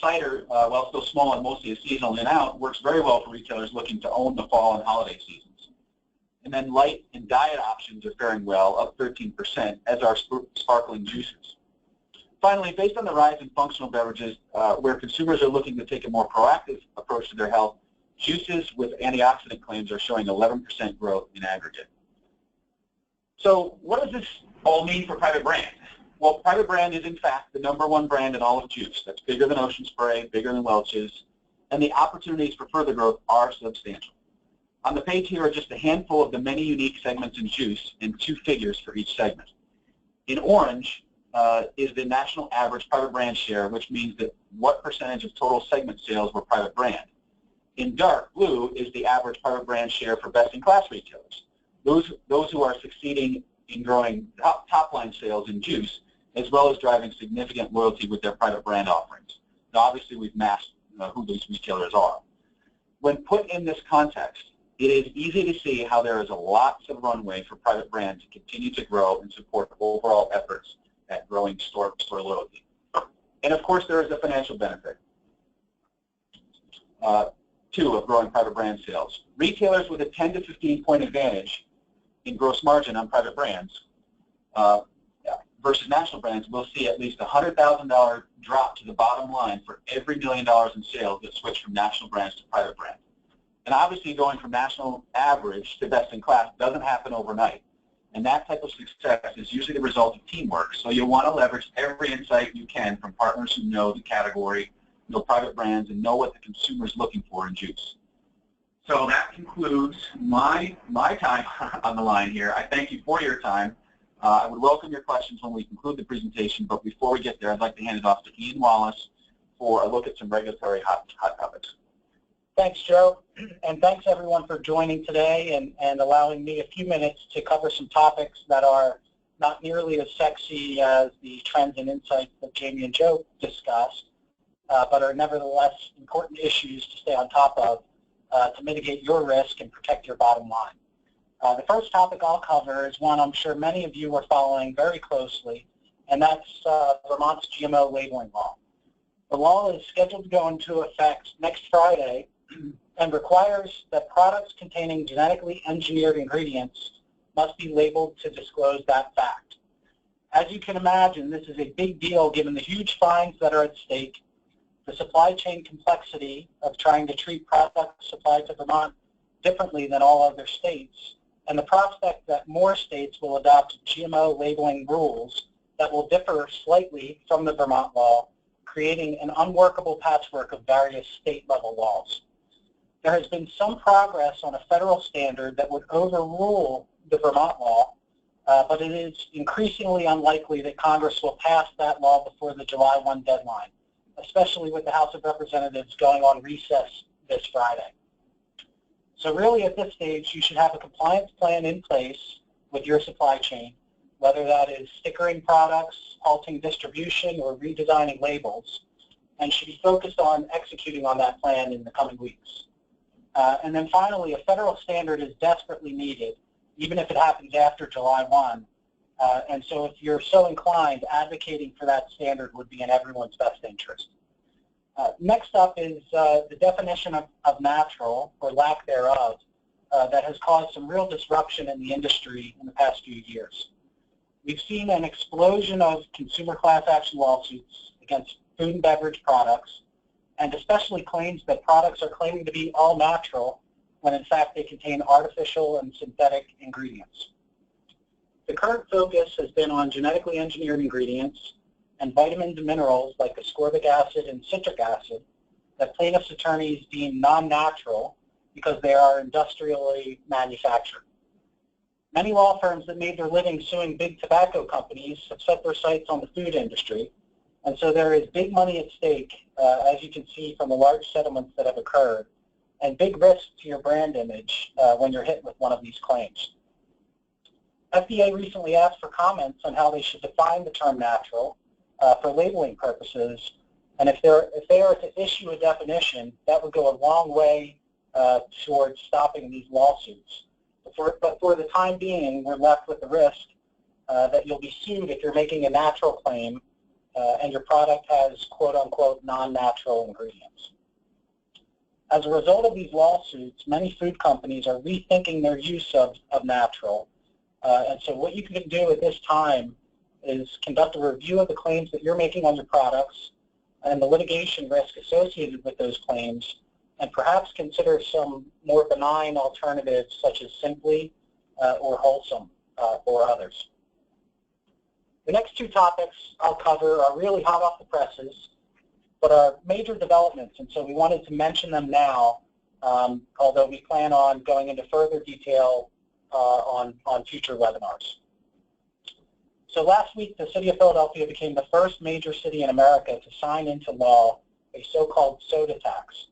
Cider, while still small and mostly a seasonal in and out, works very well for retailers looking to own the fall and holiday seasons. And then light and diet options are faring well, up 13%, as are sparkling juices. Finally, based on the rise in functional beverages, where consumers are looking to take a more proactive approach to their health, juices with antioxidant claims are showing 11% growth in aggregate. So what does this all mean for private brand? Well, private brand is in fact the #1 brand in all of juice. That's bigger than Ocean Spray, bigger than Welch's, and the opportunities for further growth are substantial. On the page here are just a handful of the many unique segments in juice and 2 figures for each segment. In orange is the national average private brand share, which means that what percentage of total segment sales were private brand. In dark blue is the average private brand share for best-in-class retailers. Those who are succeeding in growing top-line sales in juice, as well as driving significant loyalty with their private brand offerings. Now, obviously, we've masked who these retailers are. When put in this context, it is easy to see how there is a lots of runway for private brand to continue to grow and support overall efforts at growing store loyalty. And of course, there is a financial benefit, too, of growing private brand sales. Retailers with a 10 to 15 point advantage in gross margin on private brands versus national brands, we'll see at least a $100,000 drop to the bottom line for every $1 million in sales that switch from national brands to private brands. And obviously going from national average to best in class doesn't happen overnight. And that type of success is usually the result of teamwork. So you'll want to leverage every insight you can from partners who know the category, know private brands, and know what the consumer is looking for in juice. So that concludes my time on the line here. I thank you for your time. I would welcome your questions when we conclude the presentation, but before we get there, I'd like to hand it off to Ian Wallace for a look at some regulatory hot topics.
Thanks, Joe, and thanks everyone for joining today and allowing me a few minutes to cover some topics that are not nearly as sexy as the trends and insights that Jamie and Joe discussed, but are nevertheless important issues to stay on top of to mitigate your risk and protect your bottom line. The first topic I'll cover is one I'm sure many of you are following very closely, and that's Vermont's GMO labeling law. The law is scheduled to go into effect next Friday and requires that products containing genetically engineered ingredients must be labeled to disclose that fact. As you can imagine, this is a big deal given the huge fines that are at stake, the supply chain complexity of trying to treat products supplied to Vermont differently than all other states, and the prospect that more states will adopt GMO labeling rules that will differ slightly from the Vermont law, creating an unworkable patchwork of various state-level laws. There has been some progress on a federal standard that would overrule the Vermont law, but it is increasingly unlikely that Congress will pass that law before the July 1 deadline, especially with the House of Representatives going on recess this Friday. So really at this stage, you should have a compliance plan in place with your supply chain, whether that is stickering products, halting distribution, or redesigning labels, and should be focused on executing on that plan in the coming weeks. And then finally, a federal standard is desperately needed, even if it happens after July 1. And so if you're so inclined, advocating for that standard would be in everyone's best interest. Next up is the definition of natural, or lack thereof, that has caused some real disruption in the industry in the past few years. We've seen an explosion of consumer class action lawsuits against food and beverage products, and especially claims that products are claiming to be all natural when in fact they contain artificial and synthetic ingredients. The current focus has been on genetically engineered ingredients and vitamins and minerals like ascorbic acid and citric acid that plaintiffs' attorneys deem non-natural because they are industrially manufactured. Many law firms that made their living suing big tobacco companies have set their sights on the food industry, and so there is big money at stake, as you can see from the large settlements that have occurred, and big risk to your brand image when you're hit with one of these claims. FDA recently asked for comments on how they should define the term natural for labeling purposes, and if they are to issue a definition, that would go a long way towards stopping these lawsuits. But for the time being, we're left with the risk that you'll be sued if you're making a natural claim and your product has quote-unquote non-natural ingredients. As a result of these lawsuits, many food companies are rethinking their use of natural. And so what you can do at this time is conduct a review of the claims that you're making on your products and the litigation risk associated with those claims, and perhaps consider some more benign alternatives such as Simply or Wholesome or others. The next two topics I'll cover are really hot off the presses, but are major developments, and so we wanted to mention them now, although we plan on going into further detail on future webinars. So last week, the City of Philadelphia became the first major city in America to sign into law a so-called soda tax.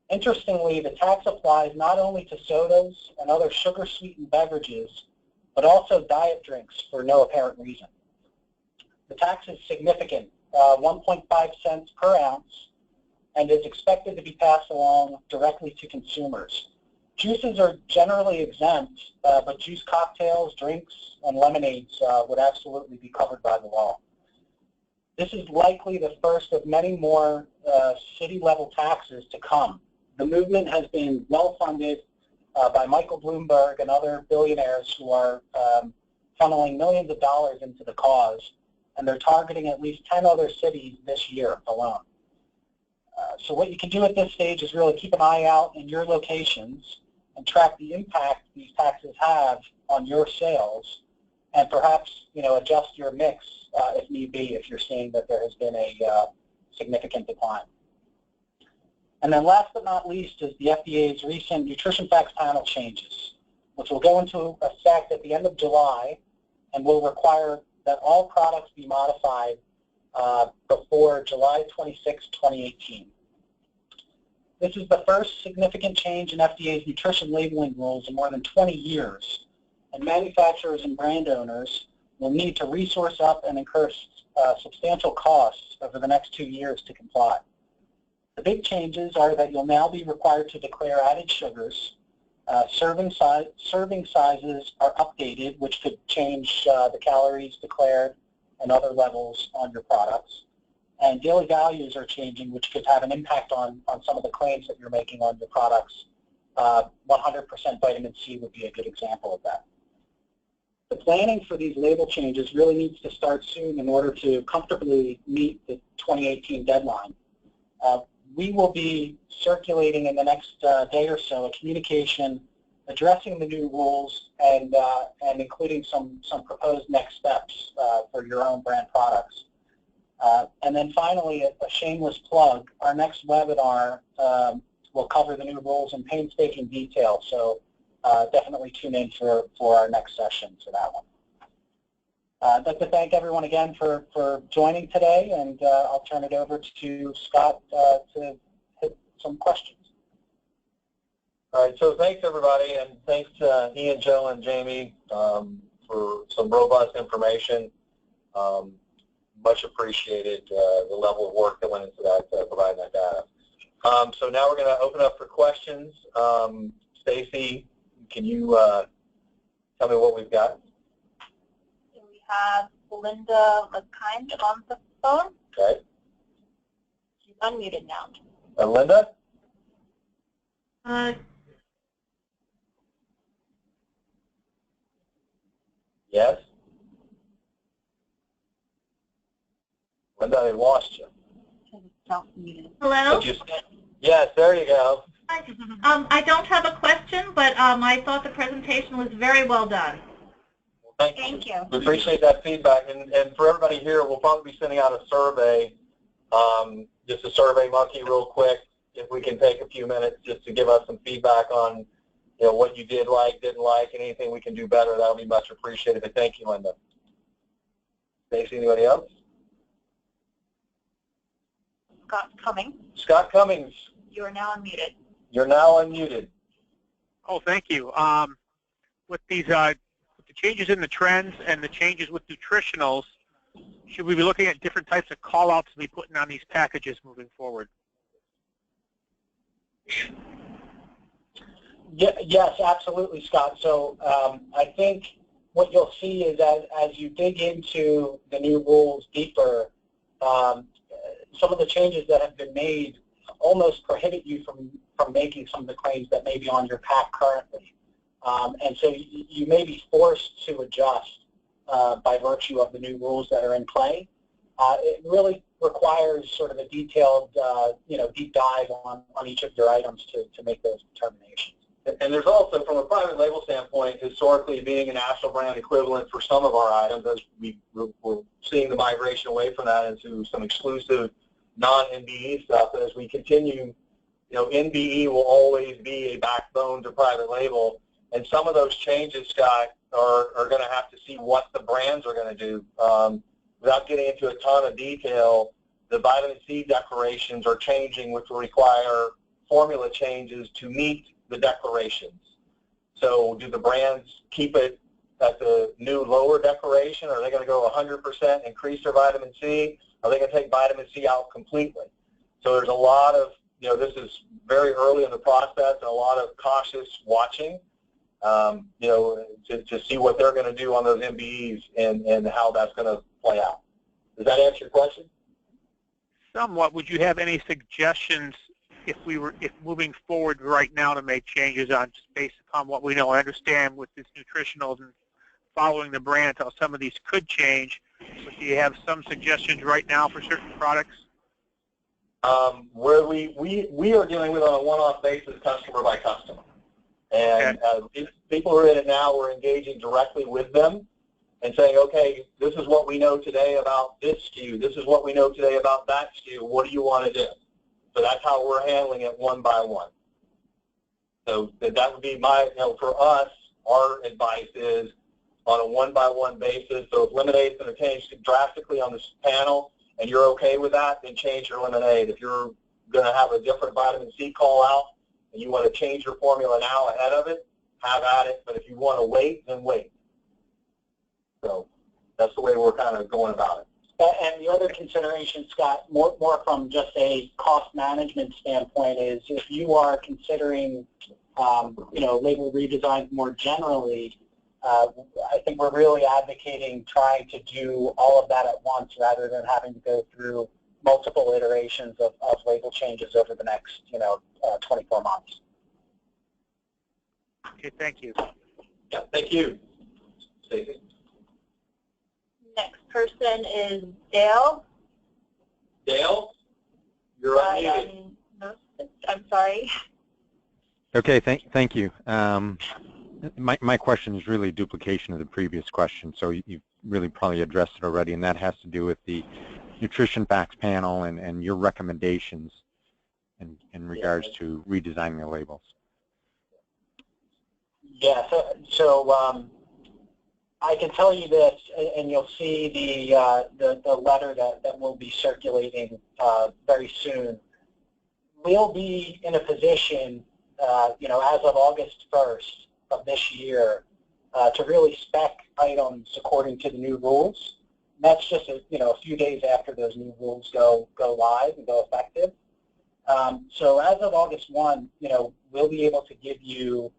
Interestingly, the tax applies not only to sodas and other sugar-sweetened beverages, but also diet drinks for no apparent reason. The tax is significant, 1.5 cents per ounce, and is expected to be passed along directly to consumers. Juices are generally exempt, but juice cocktails, drinks, and lemonades would absolutely be covered by the law. This is likely the first of many more city-level taxes to come. The movement has been well-funded by Michael Bloomberg and other billionaires who are funneling millions of dollars into the cause, and they're targeting at least 10 other cities this year alone. So what you can do at this stage is really keep an eye out in your locations and track the impact these taxes have on your sales, and perhaps adjust your mix if need be, if you're seeing that there has been a significant decline. And then last but not least is the FDA's recent nutrition facts panel changes, which will go into effect at the end of July and will require that all products be modified before July 26, 2018. This is the first significant change in FDA's nutrition labeling rules in more than 20 years, and manufacturers and brand owners will need to resource up and incur substantial costs over the next 2 years to comply. The big changes are that you'll now be required to declare added sugars. Serving sizes are updated, which could change the calories declared and other levels on your products. And daily values are changing, which could have an impact on some of the claims that you're making on your products. 100% vitamin C would be a good example of that. The planning for these label changes really needs to start soon in order to comfortably meet the 2018 deadline. We will be circulating in the next day or so a communication addressing the new rules and including some proposed next steps for your own brand products. And then finally, a shameless plug, our next webinar will cover the new rules in painstaking detail, so definitely tune in for our next session for that one. I'd like to thank everyone again for joining today, and I'll turn it over to Scott to hit some questions.
All right, so thanks everybody, and thanks to Ian, Joe, and Jamie for some robust information. Much appreciated the level of work that went into that, providing that data. So now we're going to open up for questions. Stacy, can you tell me what we've got?
We have Linda McKind on the phone.
Okay.
She's unmuted now.
Linda? Yes? Linda, I lost you.
Hello?
Yes, there you go.
Hi. I don't have a question, but I thought the presentation was very well done.
Thank you.
We appreciate that feedback. And for everybody here, we'll probably be sending out a survey, just a survey monkey real quick, if we can take a few minutes just to give us some feedback on what you did like, didn't like, and anything we can do better. That would be much appreciated. But thank you, Linda. Stacey, anybody else?
Scott Cummings.
Scott Cummings.
You are now unmuted.
You're now unmuted.
Oh, thank you. With these with the changes in the trends and the changes with nutritionals, should we be looking at different types of call-outs to be putting on these packages moving forward?
Yes, absolutely, Scott. So I think what you'll see is that as you dig into the new rules deeper, some of the changes that have been made almost prohibit you from making some of the claims that may be on your pack currently. And so you may be forced to adjust by virtue of the new rules that are in play. It really requires sort of a detailed, deep dive on each of your items to make those determinations.
And there's also, from a private label standpoint, historically being a national brand equivalent for some of our items, as we're seeing the migration away from that into some exclusive non-NBE stuff. And as we continue, NBE will always be a backbone to private label. And some of those changes, Scott, are going to have to see what the brands are going to do. Without getting into a ton of detail, the vitamin C declarations are changing, which will require formula changes to meet the declarations. So do the brands keep it at the new lower declaration? Are they going to go 100% increase their vitamin C? Are they going to take vitamin C out completely? So there's a lot of, this is very early in the process and a lot of cautious watching, to see what they're going to do on those MBEs and how that's going to play out. Does that answer your question?
Somewhat. Would you have any suggestions if moving forward right now to make changes on just based upon what we know? I understand with this nutritionals and following the brand until some of these could change. But do you have some suggestions right now for certain products?
Where we are dealing with on a one-off basis, customer by customer. And people who are in it now, we're engaging directly with them and saying, okay, this is what we know today about this SKU. This is what we know today about that SKU. What do you want to do? So that's how we're handling it one by one. So that would be my, for us, our advice is on a one-by-one basis. So if lemonade's going to change drastically on this panel and you're okay with that, then change your lemonade. If you're going to have a different vitamin C call out and you want to change your formula now ahead of it, have at it. But if you want to wait, then wait. So that's the way we're kind of going about it.
And the other consideration, Scott, more from just a cost management standpoint, is if you are considering, label redesigns more generally, I think we're really advocating trying to do all of that at once rather than having to go through multiple iterations of label changes over the next, 24 months.
Okay, thank you.
Yeah, thank you, Stacey.
Next person is Dale.
Dale, you're unmuted.
I'm sorry.
Okay, thank you. My question is really a duplication of the previous question, so you've really probably addressed it already, and that has to do with the nutrition facts panel and your recommendations in regards to redesigning the labels.
Yeah, so I can tell you this, and you'll see the letter that will be circulating very soon. We'll be in a position, as of August 1st of this year, to really spec items according to the new rules. And that's just a few days after those new rules go live and go effective. So as of August 1, we'll be able to give you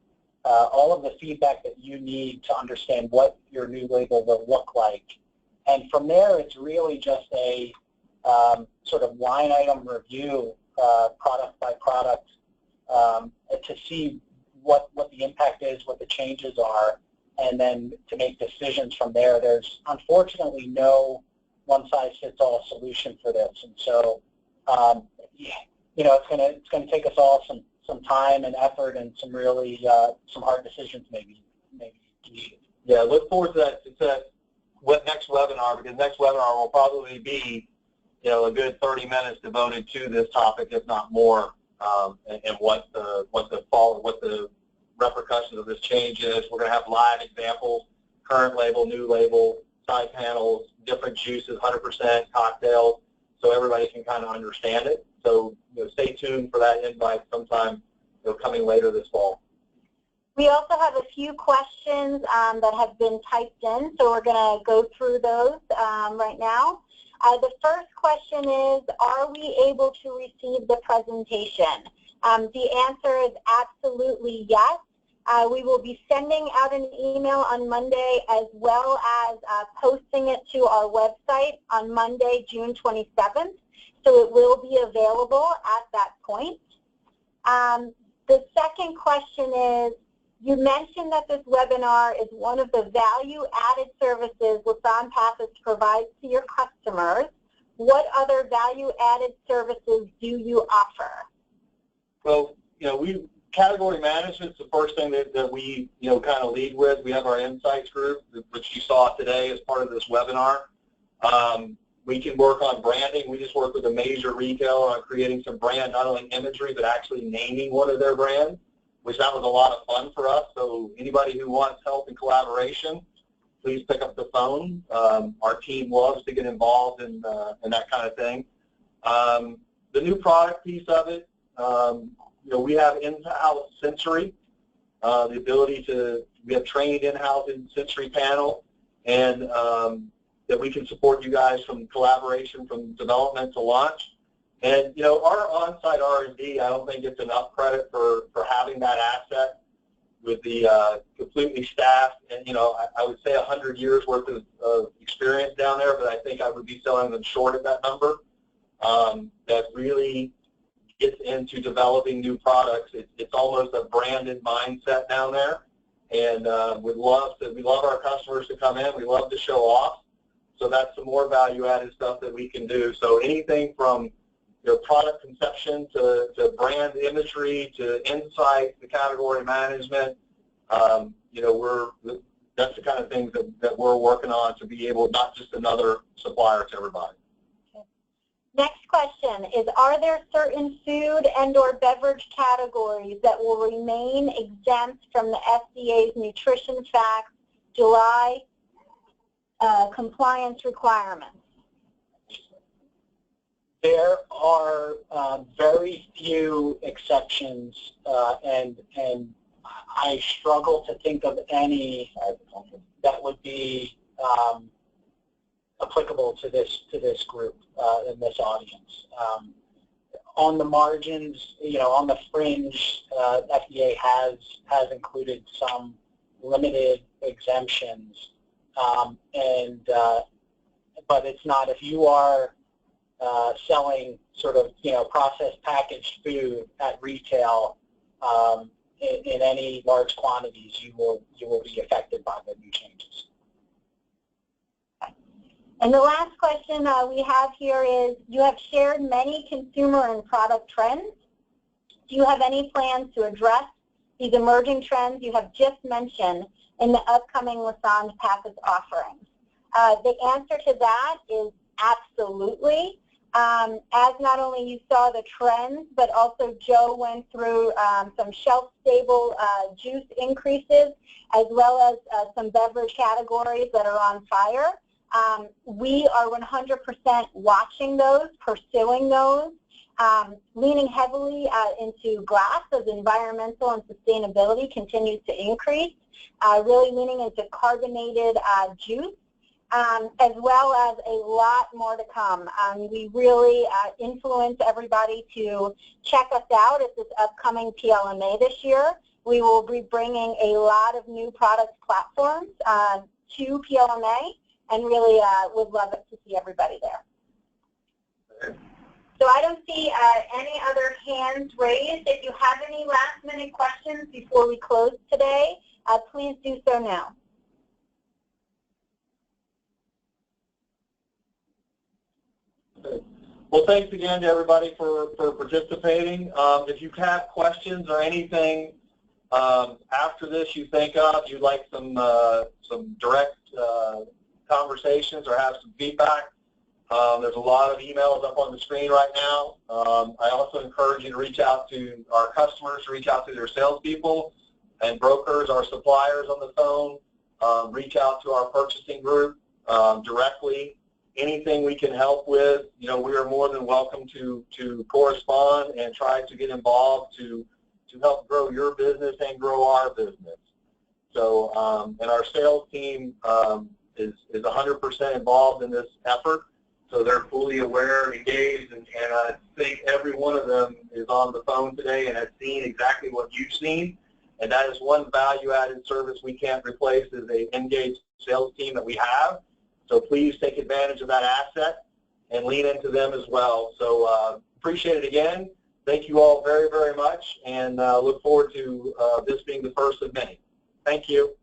all of the feedback that you need to understand what your new label will look like. And from there, it's really just a sort of line item review, product by product, to see what the impact is, what the changes are, and then to make decisions from there. There's unfortunately no one-size-fits-all solution for this. And so, it's going to take us all some time and effort and some really some hard decisions maybe needed.
Yeah, look forward to that next webinar, because next webinar will probably be a good 30 minutes devoted to this topic, if not more, and what the repercussions of this change is. We're going to have live examples, current label, new label, side panels, different juices, 100% cocktails, so everybody can kind of understand it. So stay tuned for that invite sometime coming later this fall.
We also have a few questions that have been typed in, so we're going to go through those right now. The first question is, are we able to receive the presentation? The answer is absolutely yes. We will be sending out an email on Monday, as well as posting it to our website on Monday, June 27th. So it will be available at that point. The second question is, you mentioned that this webinar is one of the value-added services Lassonde Pappas provides to your customers. What other value-added services do you offer?
Well, category management is the first thing that we, kind of lead with. We have our insights group, which you saw today as part of this webinar. We can work on branding. We just work with a major retailer on creating some brand, not only imagery, but actually naming one of their brands, which that was a lot of fun for us. So anybody who wants help and collaboration, please pick up the phone. Our team loves to get involved in that kind of thing. The new product piece of it, we have in-house sensory, the ability we have trained in-house in sensory panel, and that we can support you guys from collaboration, from development to launch. And, our on-site R&D, I don't think gets enough credit for having that asset with the completely staffed, and, I would say 100 years worth of experience down there, but I think I would be selling them short of that number. That really gets into developing new products. It's almost a branded mindset down there, and we love our customers to come in. We love to show off. So that's some more value-added stuff that we can do. So anything from product conception to brand imagery to insight to category management, that's the kind of things that we're working on to be able, not just another supplier to everybody.
Next question is, are there certain food and or beverage categories that will remain exempt from the FDA's Nutrition Facts July compliance requirements?
There are very few exceptions, and I struggle to think of any that would be applicable to this group in this audience. On the margins, on the fringe, FDA has included some limited exemptions, but it's not, if you are selling sort of processed packaged food at retail in any large quantities, you will be affected by the new changes.
And the last question we have here is, you have shared many consumer and product trends. Do you have any plans to address these emerging trends you have just mentioned in the upcoming Lassonde Pappas offerings? The answer to that is absolutely. As not only you saw the trends, but also Joe went through some shelf-stable juice increases, as well as some beverage categories that are on fire. We are 100% watching those, pursuing those, leaning heavily into glass as environmental and sustainability continues to increase, really leaning into carbonated juice, as well as a lot more to come. We really influence everybody to check us out at this upcoming PLMA this year. We will be bringing a lot of new product platforms to PLMA, and really would love it to see everybody there. So I don't see any other hands raised. If you have any last-minute questions before we close today, please do so now.
Well, thanks again to everybody for participating. If you have questions or anything after this you think of, you'd like some direct conversations or have some feedback, there's a lot of emails up on the screen right now. I also encourage you to reach out to our customers, reach out to their salespeople and brokers, our suppliers on the phone, reach out to our purchasing group directly. Anything we can help with, we are more than welcome to correspond and try to get involved to help grow your business and grow our business. So, and our sales team is 100% involved in this effort, so they're fully aware and engaged, and I think every one of them is on the phone today and has seen exactly what you've seen, and that is one value-added service we can't replace, is an engaged sales team that we have. So please take advantage of that asset and lean into them as well. So appreciate it again. Thank you all very, very much, and look forward to this being the first of many. Thank you.